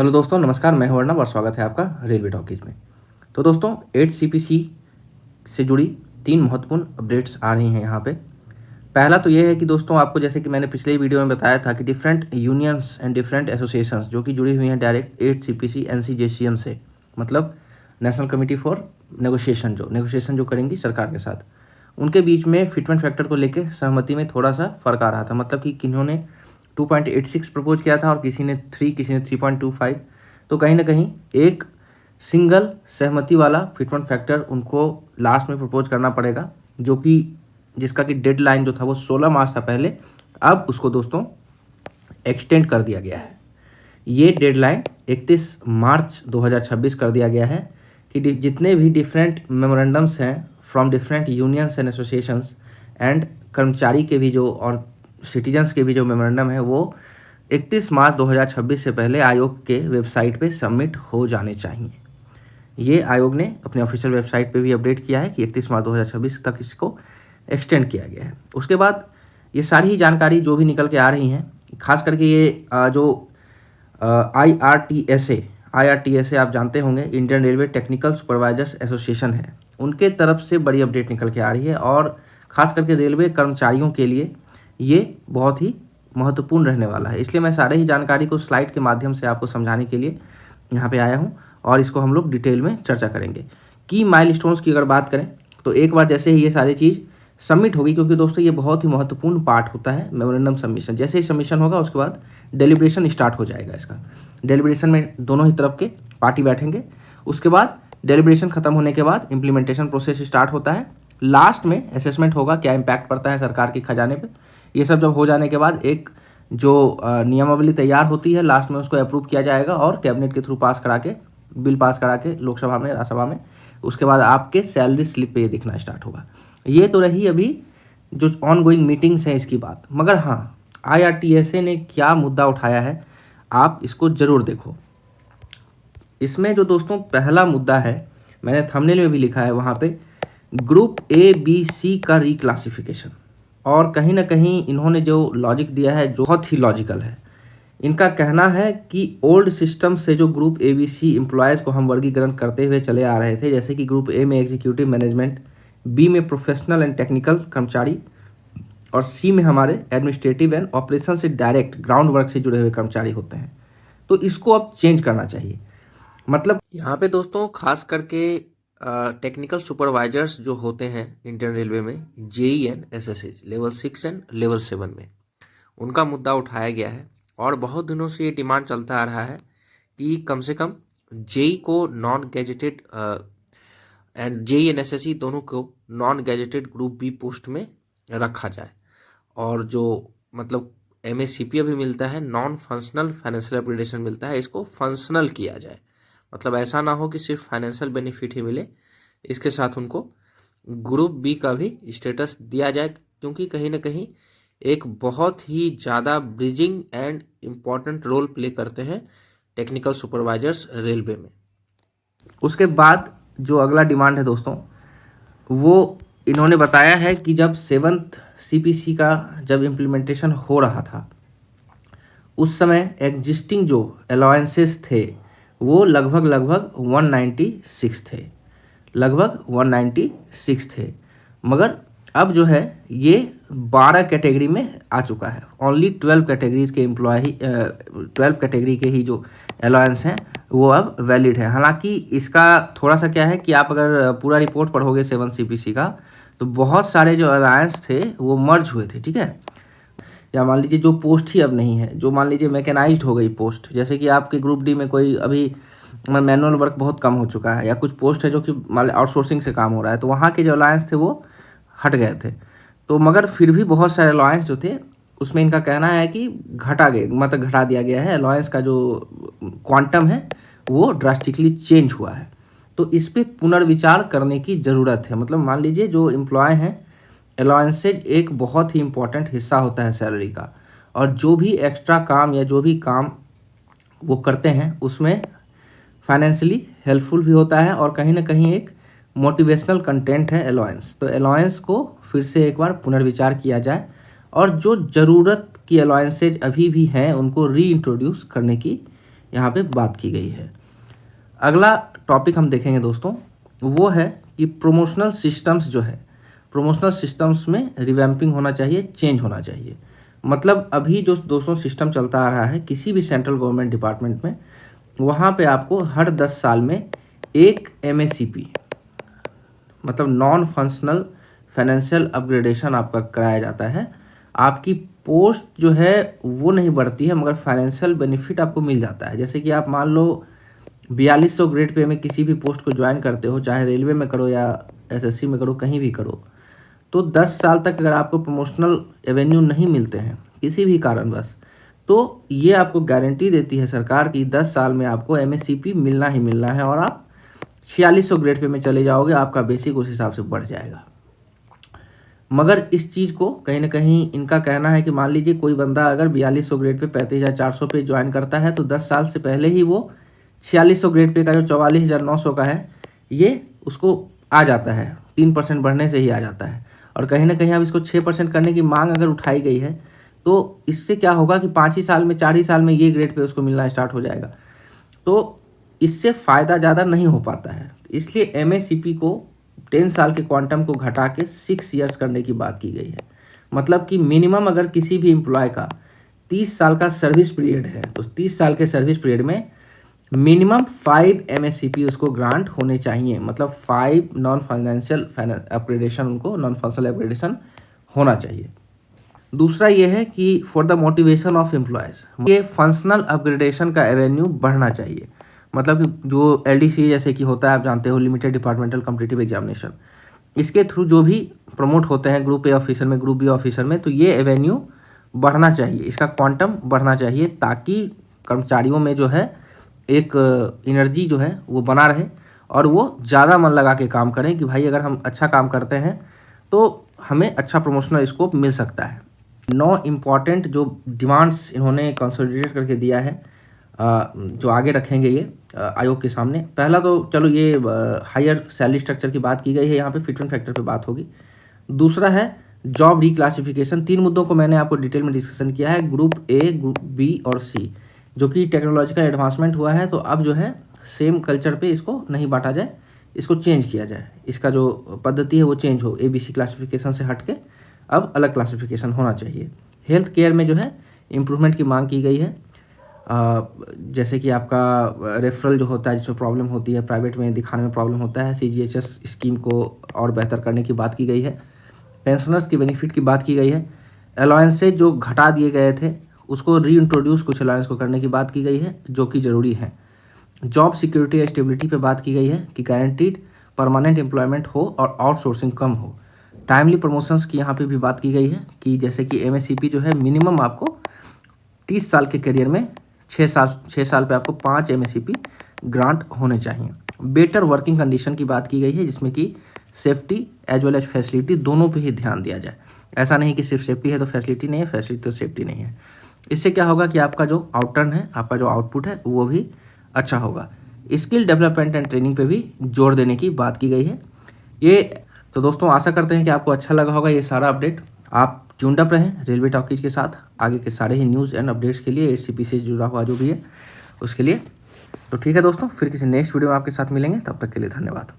Hello दोस्तों, नमस्कार। मैं हूं अर्नब और स्वागत है आपका रेलवे टॉकीज में। तो दोस्तों 8 सीपीसी से जुड़ी 3 महत्वपूर्ण अपडेट्स आ रही हैं यहाँ पे। पहला तो ये है कि दोस्तों आपको, जैसे कि मैंने पिछले वीडियो में बताया था कि different unions and different associations जो कि जुड़ी हुई हैं डायरेक्ट 8 सीपीसी एनसीजेसीएम से, मतलब नेशनल कमेटी फॉर नेगोशिएशन जो करेंगी सरकार के साथ, उनके बीच में फिटमेंट फैक्टर को लेकर सहमति में थोड़ा सा फर्क आ रहा था। मतलब कि किन्होंने 2.86 प्रपोज किया था और किसी ने 3, किसी ने 3.25। तो कहीं ना कहीं एक सिंगल सहमति वाला फिटमेंट फैक्टर उनको लास्ट में प्रपोज करना पड़ेगा, जो कि जिसका कि डेडलाइन जो था वो 16 मार्च था पहले। अब उसको दोस्तों एक्सटेंड कर दिया गया है। ये डेडलाइन 31 मार्च 2026 कर दिया गया है कि जितने भी डिफरेंट मेमोरेंडम्स हैं from different unions and associations and कर्मचारी के भी जो और सिटीजन्स के भी जो मेमोरेंडम है वो 31 मार्च 2026 से पहले आयोग के वेबसाइट पे सबमिट हो जाने चाहिए। ये आयोग ने अपने ऑफिशियल वेबसाइट पे भी अपडेट किया है कि 31 मार्च 2026 तक इसको एक्सटेंड किया गया है। उसके बाद ये सारी ही जानकारी जो भी निकल के आ रही हैं, खास करके ये जो IRTSA आप जानते होंगे, Indian railway technical supervisors association है, उनके तरफ से बड़ी अपडेट निकल के आ रही है। और ख़ास करके रेलवे कर्मचारियों के लिए ये बहुत ही महत्वपूर्ण रहने वाला है। इसलिए मैं सारे ही जानकारी को स्लाइड के माध्यम से आपको समझाने के लिए यहाँ पे आया हूँ और इसको हम लोग डिटेल में चर्चा करेंगे। की माइलस्टोन्स की अगर बात करें तो एक बार जैसे ही ये सारी चीज़ सबमिट होगी, क्योंकि दोस्तों ये बहुत ही महत्वपूर्ण पार्ट होता है मेमोरेंडम सबमिशन, जैसे ही सबमिशन होगा उसके बाद डेलिब्रेशन स्टार्ट हो जाएगा। इसका डेलिब्रेशन में दोनों ही तरफ के पार्टी बैठेंगे। उसके बाद डेलिब्रेशन खत्म होने के बाद इम्प्लीमेंटेशन प्रोसेस स्टार्ट होता है। लास्ट में असेसमेंट होगा, क्या इम्पैक्ट पड़ता है सरकार के खजाने पे। ये सब जब हो जाने के बाद एक जो नियमावली तैयार होती है, लास्ट में उसको अप्रूव किया जाएगा और कैबिनेट के थ्रू बिल पास करा के लोकसभा में, राज्यसभा में, उसके बाद आपके सैलरी स्लिप पे ये दिखना स्टार्ट होगा। ये तो रही अभी जो ऑन गोइंग मीटिंग्स हैं इसकी बात। मगर हाँ, IRTSA ने क्या मुद्दा उठाया है आप इसको ज़रूर देखो। इसमें जो दोस्तों पहला मुद्दा है, मैंने थंबनेल में भी लिखा है वहाँ पे, ग्रुप ABC का रिक्लासिफिकेशन। और कहीं ना कहीं इन्होंने जो लॉजिक दिया है जो बहुत ही लॉजिकल है। इनका कहना है कि ओल्ड सिस्टम से जो ग्रुप ABC एम्प्लॉयज़ को हम वर्गीकरण करते हुए चले आ रहे थे, जैसे कि ग्रुप A में एग्जीक्यूटिव मैनेजमेंट, B में प्रोफेशनल एंड टेक्निकल कर्मचारी और C में हमारे एडमिनिस्ट्रेटिव एंड ऑपरेशन से डायरेक्ट ग्राउंड वर्क से जुड़े हुए कर्मचारी होते हैं। तो इसको अब चेंज करना चाहिए। मतलब यहाँ पे दोस्तों खास करके टेक्निकल सुपरवाइजर्स जो होते हैं इंडियन रेलवे में, JE and SSA level 6 and level 7 में, उनका मुद्दा उठाया गया है। और बहुत दिनों से ये डिमांड चलता आ रहा है कि कम से कम JE को non gazetted and JE and SSC दोनों को non gazetted group B post में रखा जाए। और जो मतलब MACPA भी मिलता है, नॉन फंक्शनल फाइनेंशियल अपग्रेडेशन मिलता है, इसको फंक्शनल किया जाए। मतलब ऐसा ना हो कि सिर्फ फाइनेंशियल बेनिफिट ही मिले, इसके साथ उनको ग्रुप B का भी स्टेटस दिया जाए, क्योंकि कहीं ना कहीं एक बहुत ही ज़्यादा bridging and important role play करते हैं टेक्निकल सुपरवाइजर्स रेलवे में। उसके बाद जो अगला डिमांड है दोस्तों, वो इन्होंने बताया है कि जब 7th CPC का जब इम्प्लीमेंटेशन हो रहा था, उस समय एग्जिस्टिंग जो अलाउंसेस थे वो लगभग 196 थे। मगर अब जो है ये 12 कैटेगरी में आ चुका है। ओनली 12 कैटेगरी के ही जो अलाउंस हैं वो अब वैलिड है। हालांकि इसका थोड़ा सा क्या है कि आप अगर पूरा रिपोर्ट पढ़ोगे 7 CPC का, तो बहुत सारे जो अलायंस थे वो मर्ज हुए थे, ठीक है। या मान लीजिए जो पोस्ट ही अब नहीं है, जो मान लीजिए मैकेनाइज्ड हो गई पोस्ट, जैसे कि आपके ग्रुप D में कोई अभी मैनुअल वर्क बहुत कम हो चुका है, या कुछ पोस्ट है जो कि आउटसोर्सिंग से काम हो रहा है, तो वहाँ के जो अलायंस थे वो हट गए थे। तो मगर फिर भी बहुत सारे अलायंस जो थे उसमें इनका कहना है कि घटा दिया गया है। अलायंस का जो क्वांटम है वो ड्रास्टिकली चेंज हुआ है। तो इस पर पुनर्विचार करने की ज़रूरत है। मतलब मान लीजिए जो एम्प्लॉय हैं, अलाउंसेज एक बहुत ही इम्पॉर्टेंट हिस्सा होता है सैलरी का, और जो भी एक्स्ट्रा काम या जो भी काम वो करते हैं उसमें फाइनेंशियली हेल्पफुल भी होता है और कहीं ना कहीं एक मोटिवेशनल कंटेंट है अलाउंस। तो अलाउंस को फिर से एक बार पुनर्विचार किया जाए और जो ज़रूरत की अलाउंसेज अभी भी हैं उनको री इंट्रोड्यूस करने की यहाँ पे बात की गई है। अगला टॉपिक हम देखेंगे दोस्तों, वो है कि प्रमोशनल सिस्टम्स जो है, प्रमोशनल सिस्टम्स में रिवैम्पिंग होना चाहिए, चेंज होना चाहिए। मतलब अभी जो दोस्तों सिस्टम चलता आ रहा है किसी भी सेंट्रल गवर्नमेंट डिपार्टमेंट में, वहाँ पे आपको हर 10 साल में एक MACP मतलब नॉन फंक्शनल फाइनेंशियल अपग्रेडेशन आपका कराया जाता है। आपकी पोस्ट जो है वो नहीं बढ़ती है, मगर फाइनेंशियल बेनिफिट आपको मिल जाता है। जैसे कि आप मान लो 4200 ग्रेड पे में किसी भी पोस्ट को ज्वाइन करते हो, चाहे रेलवे में करो या SSC में करो, कहीं भी करो, तो 10 साल तक अगर आपको प्रमोशनल एवेन्यू नहीं मिलते हैं किसी भी कारणवश, तो ये आपको गारंटी देती है सरकार की 10 साल में आपको MACP मिलना ही मिलना है और आप 4600 ग्रेड पे में चले जाओगे, आपका बेसिक उस हिसाब से बढ़ जाएगा। मगर इस चीज़ को कहीं ना कहीं इनका कहना है कि मान लीजिए कोई बंदा अगर 4200 ग्रेड पे 35,400 पे ज्वाइन करता है, तो 10 साल से पहले ही वो 4600 ग्रेड पे का जो 44,900 का है ये उसको आ जाता है, 3% बढ़ने से ही आ जाता है। और कहीं ना कहीं अब इसको 6% करने की मांग अगर उठाई गई है, तो इससे क्या होगा कि 5 ही साल में 4 ही साल में ये ग्रेड पे उसको मिलना स्टार्ट हो जाएगा। तो इससे फ़ायदा ज़्यादा नहीं हो पाता है, इसलिए MACP को 10 साल के क्वांटम को घटा के 6 ईयर्स करने की बात की गई है। मतलब कि मिनिमम अगर किसी भी एम्प्लॉय का 30 साल का सर्विस पीरियड है, तो 30 साल के सर्विस पीरियड में मिनिमम 5 MACP उसको ग्रांट होने चाहिए। मतलब 5 नॉन फाइनेंशियल अपग्रेडेशन, उनको नॉन फाइनेंशियल अपग्रेडेशन होना चाहिए। दूसरा ये है कि for the motivation of employees, ये फंक्शनल अपग्रेडेशन का एवेन्यू बढ़ना चाहिए। मतलब कि जो LDC जैसे कि होता है, आप जानते हो, लिमिटेड डिपार्टमेंटल कॉम्पिटिटिव एग्जामिनेशन, इसके थ्रू जो भी प्रमोट होते हैं ग्रुप A ऑफिसर में, ग्रुप B ऑफिसर में, तो ये एवेन्यू बढ़ना चाहिए, इसका क्वांटम बढ़ना चाहिए, ताकि कर्मचारियों में जो है एक एनर्जी जो है वो बना रहे और वो ज़्यादा मन लगा के काम करें कि भाई अगर हम अच्छा काम करते हैं तो हमें अच्छा प्रमोशनल स्कोप मिल सकता है। 9 इम्पॉर्टेंट जो डिमांड्स इन्होंने कंसोलिडेट करके दिया है, जो आगे रखेंगे ये आयोग के सामने। पहला तो चलो ये हायर सैलरी स्ट्रक्चर की बात की गई है, यहाँ पे फिटमेंट फैक्टर पे बात होगी। दूसरा है जॉब रिक्लासिफिकेशन। 3 मुद्दों को मैंने आपको डिटेल में डिस्कशन किया है, ग्रुप A, ग्रुप B और C, जो कि टेक्नोलॉजिकल एडवांसमेंट हुआ है, तो अब जो है सेम कल्चर पे इसको नहीं बांटा जाए, इसको चेंज किया जाए, इसका जो पद्धति है वो चेंज हो, ABC क्लासिफिकेशन से हट के अब अलग क्लासिफिकेशन होना चाहिए। हेल्थ केयर में जो है इम्प्रूवमेंट की मांग की गई है। जैसे कि आपका रेफरल जो होता है, जिसमें प्रॉब्लम होती है, प्राइवेट में दिखाने में प्रॉब्लम होता है, CGHS स्कीम को और बेहतर करने की बात की गई है। पेंशनर्स की बेनिफिट की बात की गई है। अलाउंसेज जो घटा दिए गए थे उसको रीइंट्रोड्यूस कुछ अलाउंस को करने की बात की गई है, जो कि ज़रूरी है। जॉब सिक्योरिटी या स्टेबिलिटी पे बात की गई है कि गारंटीड परमानेंट एम्प्लॉयमेंट हो और आउटसोर्सिंग कम हो। टाइमली प्रमोशंस की यहाँ पे भी बात की गई है कि जैसे कि MACP जो है मिनिमम आपको 30 साल के करियर में 6 साल पे आपको 5 MACP ग्रांट होने चाहिए। बेटर वर्किंग कंडीशन की बात की गई है, जिसमें कि safety as well as facility दोनों पे ही ध्यान दिया जाए। ऐसा नहीं कि सिर्फ सेफ्टी है तो फैसिलिटी नहीं है, फैसिलिटी तो सेफ्टी नहीं है। इससे क्या होगा कि आपका जो आउटटर्न है, आपका जो आउटपुट है वो भी अच्छा होगा। स्किल डेवलपमेंट एंड ट्रेनिंग पे भी जोर देने की बात की गई है। ये तो दोस्तों आशा करते हैं कि आपको अच्छा लगा होगा ये सारा अपडेट। आप ट्यून्ड अप रहें रेलवे टॉकीज के साथ आगे के सारे ही न्यूज़ एंड अपडेट्स के लिए, HCP से जुड़ा हुआ जो भी है उसके लिए। तो ठीक है दोस्तों, फिर किसी नेक्स्ट वीडियो में आपके साथ मिलेंगे, तब तक के लिए धन्यवाद।